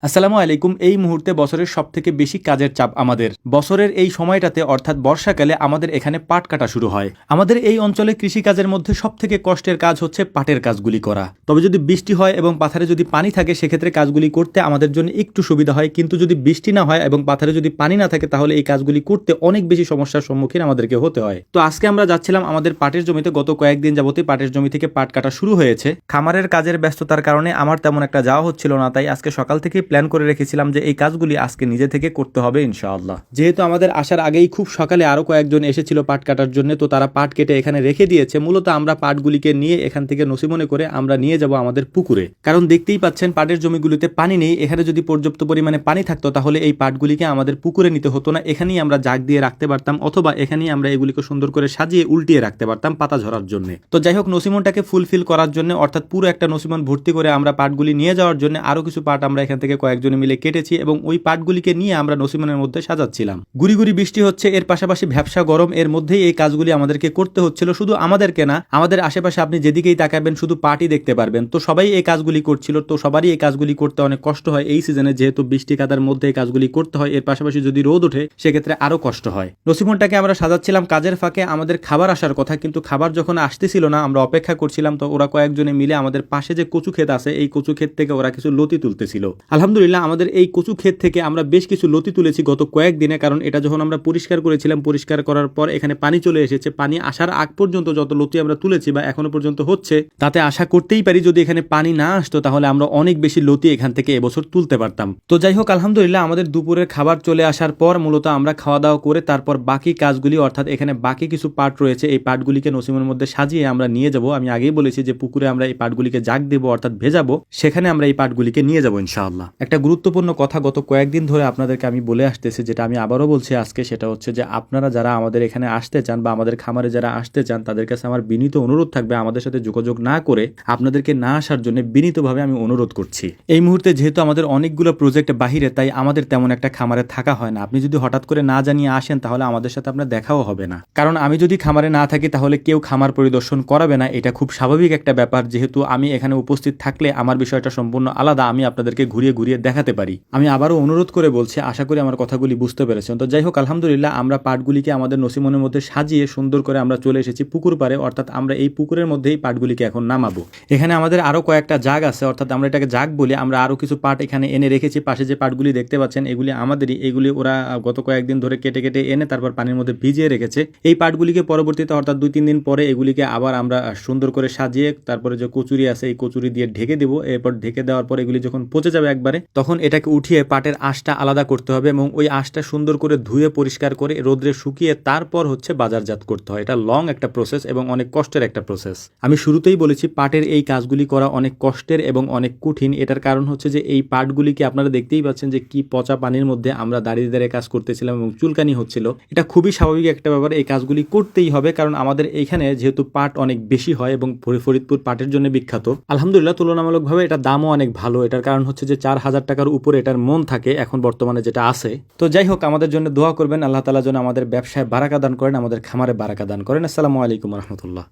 আসসালামু আলাইকুম। এই মুহূর্তে বছরের সবথেকে বেশি কাজের চাপ আমাদের। বছরের এই সময়টাতে অর্থাৎ বর্ষাকালে আমাদের এখানে পাট কাটা শুরু হয়। আমাদের এই অঞ্চলে কৃষিকাজের মধ্যে সবথেকে কষ্টের কাজ হচ্ছে পাটের কাজগুলি করা। তবে যদি বৃষ্টি হয় এবং পাথারে যদি পানি থাকে সেক্ষেত্রে কাজগুলি করতে আমাদের জন্য একটু সুবিধা হয়, কিন্তু যদি বৃষ্টি না হয় এবং পাথারে যদি পানি না থাকে তাহলে এই কাজগুলি করতে অনেক বেশি সমস্যার সম্মুখীন আমাদেরকে হতে হয়। তো আজকে আমরা যাচ্ছিলাম আমাদের পাটের জমিতে। গত কয়েকদিন যাবতই পাটের জমি থেকে পাট কাটা শুরু হয়েছে। খামারের কাজের ব্যস্ততার কারণে আমার তেমন একটা যাওয়া হচ্ছিল না, তাই আজকে সকাল থেকে প্ল্যান করে রেখেছিলাম যে এই কাজগুলি আজকে নিজে থেকে করতে হবে ইনশাআল্লাহ। যেহেতু আমাদের আসার আগেই খুব সকালে আরো কয়েকজন এসেছিল পাট কাটার জন্য, তো তারা পাট কেটে এখানে রেখে দিয়েছে। মূলত আমরা পাটগুলিকে নিয়ে এখান থেকে নসিমনে করে আমরা নিয়ে যাব আমাদের পুকুরে, কারণ দেখতেই পাচ্ছেন পাটের জমিগুলিতে পানি নেই। এখানে যদি পর্যাপ্ত পরিমাণে পানি থাকতো তাহলে এই পাটগুলিকে আমাদের পুকুরে নিতে হতো না, এখানেই আমরা জাগ দিয়ে রাখতে পারতাম, অথবা এখানেই আমরা এগুলিকে সুন্দর করে সাজিয়ে উল্টিয়ে রাখতে পারতাম পাতা ঝরার জন্য। তো যাই হোক, নসিমনটাকে ফুলফিল করার জন্য অর্থাৎ পুরো একটা নসিমন ভর্তি করে আমরা পাটগুলি নিয়ে যাওয়ার জন্য আরো কিছু পাট আমরা এখান থেকে কয়েকজনে মিলে কেটেছি এবং ওই পাটগুলিকে নিয়ে আমরা নসিমনের মধ্যে সাজাচ্ছিলাম। গুড়ি গুড়ি বৃষ্টি হচ্ছে, এর পাশাপাশি ভ্যাপসা গরম, এর মধ্যেই এই কাজগুলি আমাদেরকে করতে হচ্ছিল। শুধু আমাদেরকে না, আমাদের আশেপাশে আপনি যেদিকেই তাকাবেন শুধু পাটই দেখতে পারবেন। তো সবাই এই কাজগুলি করছিল, তো সবারই এই কাজগুলি করতে অনেক কষ্ট হয় এই সিজনে, যেহেতু বৃষ্টি কাদার মধ্যে এই কাজগুলি করতে হয়। এর পাশাপাশি যদি রোদ ওঠে সেক্ষেত্রে আরো কষ্ট হয়। নসিমনটাকে আমরা সাজাচ্ছিলাম, কাজের ফাঁকে আমাদের খাবার আসার কথা, কিন্তু খাবার যখন আসতেছিল না আমরা অপেক্ষা করছিলাম। তো ওরা কয়েকজনে মিলে আমাদের পাশে যে কচু ক্ষেত আছে এই কচু ক্ষেত থেকে ওরা কিছু লতি তুলতেছিল। আলহামদুলিল্লাহ আমাদের এই কচু ক্ষেত থেকে আমরা বেশ কিছু লতি তুলেছি গত কয়েকদিনে, কারণ এটা যখন আমরা পরিষ্কার করেছিলাম, পরিষ্কার করার পর এখানে পানি চলে এসেছে। পানি আসার আগ পর্যন্ত যত লতি আমরা তুলেছি বা এখনো পর্যন্ত হচ্ছে, তাতে আশা করতেই পারি যদি এখানে পানি না আসতো তাহলে আমরা অনেক বেশি লতি এখান থেকে এবছর তুলতে পারতাম। তো যাই হোক, আলহামদুলিল্লাহ আমাদের দুপুরের খাবার চলে আসার পর মূলত আমরা খাওয়া দাওয়া করে তারপর বাকি কাজগুলি অর্থাৎ এখানে বাকি কিছু পাট রয়েছে এই পাটগুলিকে নসিমের মধ্যে সাজিয়ে আমরা নিয়ে যাব। আমি আগেই বলেছি যে পুকুরে আমরা এই পাটগুলিকে জাগ দেবো অর্থাৎ ভেজাবো, সেখানে আমরা এই পাটগুলিকে নিয়ে যাবো ইনশাআল্লাহ। একটা গুরুত্বপূর্ণ কথা গত কয়েকদিন ধরে আপনাদেরকে আমি বলে আসতেছি, যেটা আমি আবারও বলছি আজকে, সেটা হচ্ছে যে আপনারা যারা আমাদের এখানে আসতে চান বা আমাদের খামারে যারা আসতে চান তাদের কাছে আমার বিনীত অনুরোধ থাকবে আমাদের সাথে যোগাযোগ না করে আপনাদেরকে না আসার জন্য বিনীতভাবে আমি অনুরোধ করছি। এই মুহূর্তে যেহেতু আমাদের অনেকগুলো প্রজেক্ট বাহিরে, তাই আমাদের তেমন একটা খামারে থাকা হয় না। আপনি যদি হঠাৎ করে না জানিয়ে আসেন তাহলে আমাদের সাথে আপনার দেখাও হবে না, কারণ আমি যদি খামারে না থাকি তাহলে কেউ খামার পরিদর্শন করাবে না। এটা খুব স্বাভাবিক একটা ব্যাপার, যেহেতু আমি এখানে উপস্থিত থাকলে আমার বিষয়টা সম্পূর্ণ আলাদা, আমি আপনাদেরকে ঘুরিয়ে ঘুরিয়ে দেখাতে পারি। আমি আবারও অনুরোধ করে বলছি, আশা করি আমার কথাগুলি বুঝতে পেরেছেন। তো যাই হোক, আলহামদুলিল্লাহ আমরা পাটগুলিকে আমাদের নসিমনের মধ্যে সাজিয়ে সুন্দর করে আমরা চলে এসেছি পুকুর পাড়ে, অর্থাৎ আমরা এই পুকুরের মধ্যেই পাটগুলিকে এখন নামাবো। এখানে আমাদের আরো কয়েকটা জাগ আছে, অর্থাৎ আমরা এটাকে জাগ বলি। আমরা আরো কিছু পাট এখানে এনে রেখেছি। পাশে যে পাটগুলি দেখতে পাচ্ছেন এগুলি আমাদেরই, এগুলি ওরা গত কয়েকদিন ধরে কেটে কেটে এনে তারপর পানির মধ্যে ভিজিয়ে রেখেছে। এই পাটগুলিকে পরবর্তীতে অর্থাৎ 2-3 দিন পরে এগুলিকে আবার আমরা সুন্দর করে সাজিয়ে তারপরে যে কচুরি আছে এই কচুরি দিয়ে ঢেকে দেবো। এরপর ঢেকে দেওয়ার পর এগুলি যখন পচে যাবে একবারে, তখন এটাকে উঠিয়ে পাটের আঁশটা আলাদা করতে হবে এবং ওই আঁশটা সুন্দর করে ধুয়ে পরিষ্কার করে রোদ্রে শুকিয়ে তারপর হচ্ছে বাজারজাত করতে হয়। এটা লং একটা প্রসেস এবং অনেক কষ্টের একটা প্রসেস। আমি শুরুতেই বলেছি পাটের এই কাজগুলি করা অনেক কষ্টের এবং অনেক কঠিন। এটার কারণ হচ্ছে যে এই পাটগুলিকে আপনারা দেখতেই পাচ্ছেন যে কি পচা পানির মধ্যে আমরা দাঁড়িয়ে দাঁড়িয়ে কাজ করতেছিলাম এবং চুলকানি হচ্ছিল। এটা খুবই স্বাভাবিক একটা ব্যাপার, এই কাজগুলি করতেই হবে, কারণ আমাদের এইখানে যেহেতু পাট অনেক বেশি হয় এবং ফরিদপুর পাটের জন্য বিখ্যাত। আলহামদুলিল্লাহ তুলনামূলকভাবে এটা দামও অনেক ভালো। এটার কারণ হচ্ছে যে 4,000 টাকার উপরে এটার মন থাকে এখন বর্তমানে যেটা আছে। তো যাই হোক, আমাদের জন্য দোয়া করবেন, আল্লাহ তাআলা যেন আমাদের ব্যবসায় বারাকা দান করেন, আমাদের খামারে বারাকা দান করেন। আসসালামু আলাইকুম রহমতুল্লাহ।